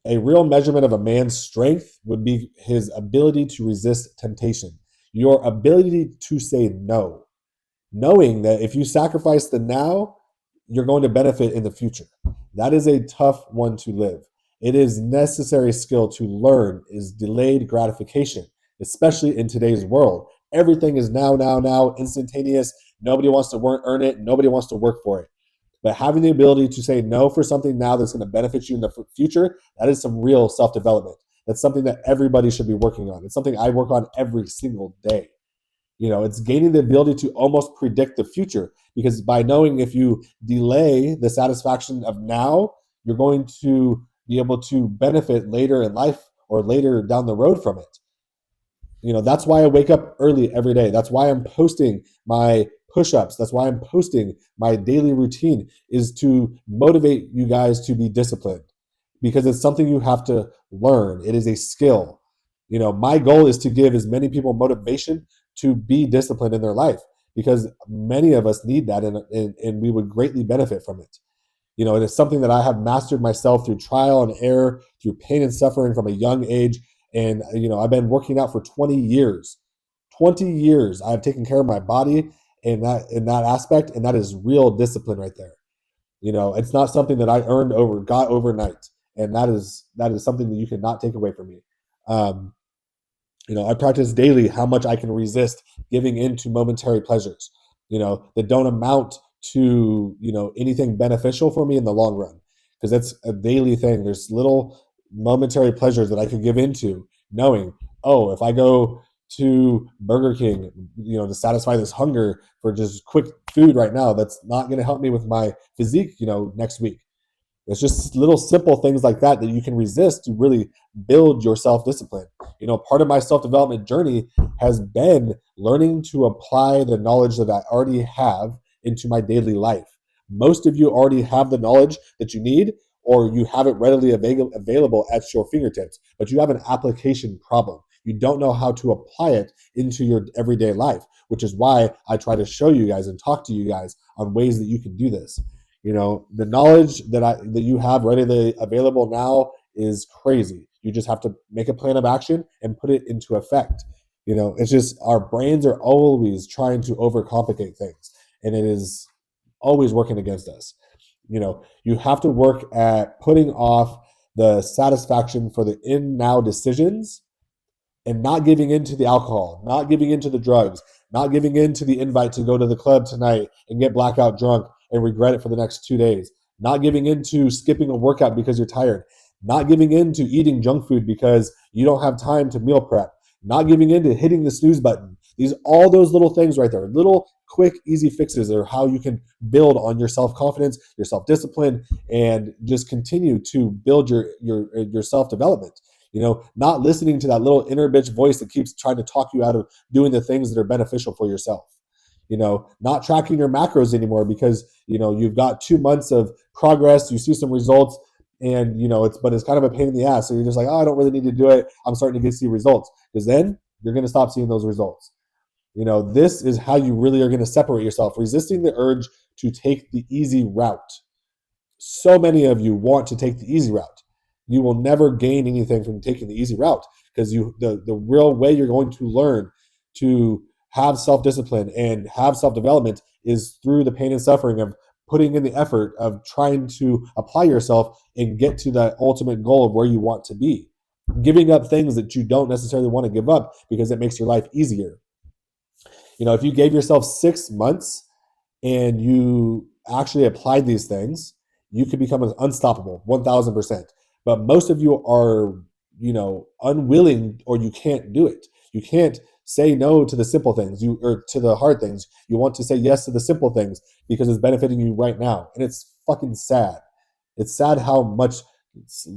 A real measurement of a man's strength would be his ability to resist temptation, your ability to say no, knowing that if you sacrifice the now, you're going to benefit in the future. That is a tough one to live. It is necessary skill to learn is delayed gratification, especially in today's world. Everything is now, now, now, instantaneous. Nobody wants to earn it. Nobody wants to work for it. But having the ability to say no for something now that's going to benefit you in the future, that is some real self-development. That's something that everybody should be working on. It's something I work on every single day. It's gaining the ability to almost predict the future, because by knowing if you delay the satisfaction of now, you're going to be able to benefit later in life or later down the road from it. That's why I wake up early every day. That's why I'm posting my push-ups. That's why I'm posting my daily routine, is to motivate you guys to be disciplined, because it's something you have to learn. It is a skill. My goal is to give as many people motivation to be disciplined in their life, because many of us need that, and we would greatly benefit from it. It is something that I have mastered myself through trial and error, through pain and suffering from a young age. And, I've been working out for 20 years. 20 years I've taken care of my body in that aspect, and that is real discipline right there. It's not something that I got overnight, and that is something that you cannot take away from me. Um, I practice daily how much I can resist giving in to momentary pleasures, that don't amount to, anything beneficial for me in the long run. Because that's a daily thing. There's little momentary pleasures that I could give into, knowing, oh, if I go to Burger King, to satisfy this hunger for just quick food right now, that's not going to help me with my physique, next week. It's just little simple things like that you can resist to really build your self-discipline. Part of my self-development journey has been learning to apply the knowledge that I already have into my daily life. Most of you already have the knowledge that you need, or you have it readily available at your fingertips, but you have an application problem. You don't know how to apply it into your everyday life, which is why I try to show you guys and talk to you guys on ways that you can do this. The knowledge that you have readily available now is crazy. You just have to make a plan of action and put it into effect. It's just our brains are always trying to overcomplicate things, and it is always working against us. You have to work at putting off the satisfaction for the in now decisions, and not giving in to the alcohol, not giving in to the drugs, not giving in to the invite to go to the club tonight and get blackout drunk and regret it for the next 2 days, not giving in to skipping a workout because you're tired, not giving in to eating junk food because you don't have time to meal prep, not giving in to hitting the snooze button. All those little things right there, little quick, easy fixes are how you can build on your self-confidence, your self-discipline, and just continue to build your self-development. Not listening to that little inner bitch voice that keeps trying to talk you out of doing the things that are beneficial for yourself. Not tracking your macros anymore because, you've got 2 months of progress, you see some results, and, it's kind of a pain in the ass. So you're just like, oh, I don't really need to do it. I'm starting to see results, because then you're going to stop seeing those results. This is how you really are going to separate yourself, resisting the urge to take the easy route. So many of you want to take the easy route. You will never gain anything from taking the easy route, because the real way you're going to learn to have self-discipline and have self-development is through the pain and suffering of putting in the effort of trying to apply yourself and get to that ultimate goal of where you want to be. Giving up things that you don't necessarily want to give up because it makes your life easier. If you gave yourself 6 months and you actually applied these things, you could become unstoppable, 1000%. But most of you are, unwilling, or you can't do it. You can't say no to the simple things, or to the hard things. You want to say yes to the simple things because it's benefiting you right now. And it's fucking sad. It's sad how much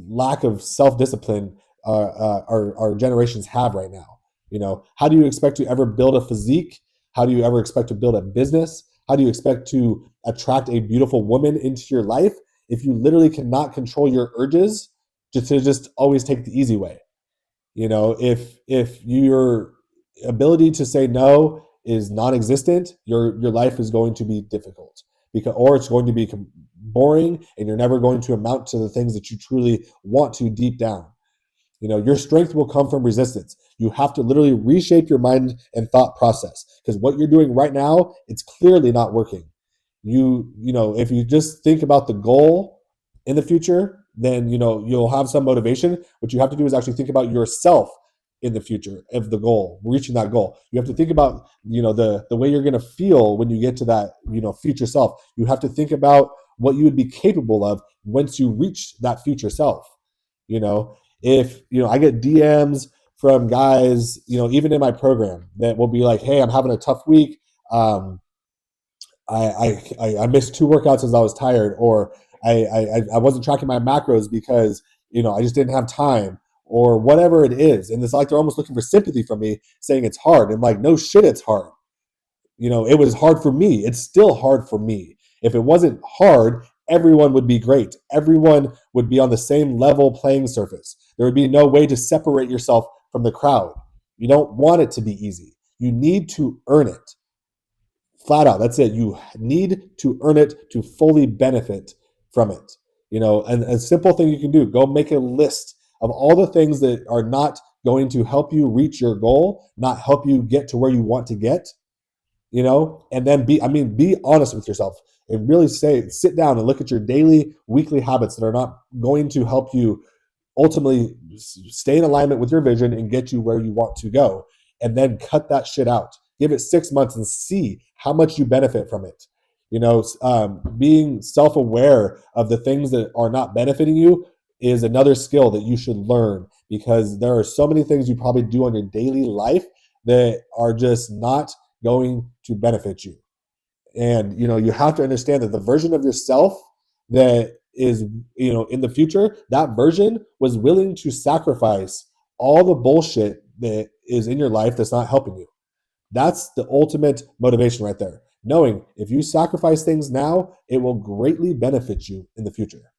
lack of self-discipline our generations have right now. How do you expect to ever build a physique? How do you ever expect to build a business? How do you expect to attract a beautiful woman into your life if you literally cannot control your urges to just always take the easy way? If your ability to say no is non-existent, your life is going to be difficult, or it's going to be boring, and you're never going to amount to the things that you truly want to deep down. Your strength will come from resistance. You have to literally reshape your mind and thought process, because what you're doing right now, it's clearly not working. If you just think about the goal in the future, then you'll have some motivation. What you have to do is actually think about yourself in the future of the goal, reaching that goal. You have to think about the way you're going to feel when you get to that future self. You have to think about what you would be capable of once you reach that future self. you know if I get DMs from guys, even in my program, that will be like, hey, I'm having a tough week. I missed 2 workouts as I was tired, or I wasn't tracking my macros because I just didn't have time, or whatever it is. And it's like they're almost looking for sympathy from me, saying it's hard. And like, no shit, it's hard. It was hard for me. It's still hard for me. If it wasn't hard, everyone would be great. Everyone would be on the same level playing surface. There would be no way to separate yourself from the crowd. You don't want it to be easy. You need to earn it. Flat out. That's it. You need to earn it to fully benefit from it. And a simple thing you can do, go make a list of all the things that are not going to help you reach your goal, not help you get to where you want to get, and then be honest with yourself and really sit down and look at your daily, weekly habits that are not going to help you ultimately stay in alignment with your vision and get you where you want to go. And then cut that shit out. Give it 6 months and see how much you benefit from it. Being self-aware of the things that are not benefiting you is another skill that you should learn, because there are so many things you probably do on your daily life that are just not going to benefit you. And you have to understand that the version of yourself that is in the future, that version was willing to sacrifice all the bullshit that is in your life that's not helping you. That's the ultimate motivation right there, knowing if you sacrifice things now, it will greatly benefit you in the future.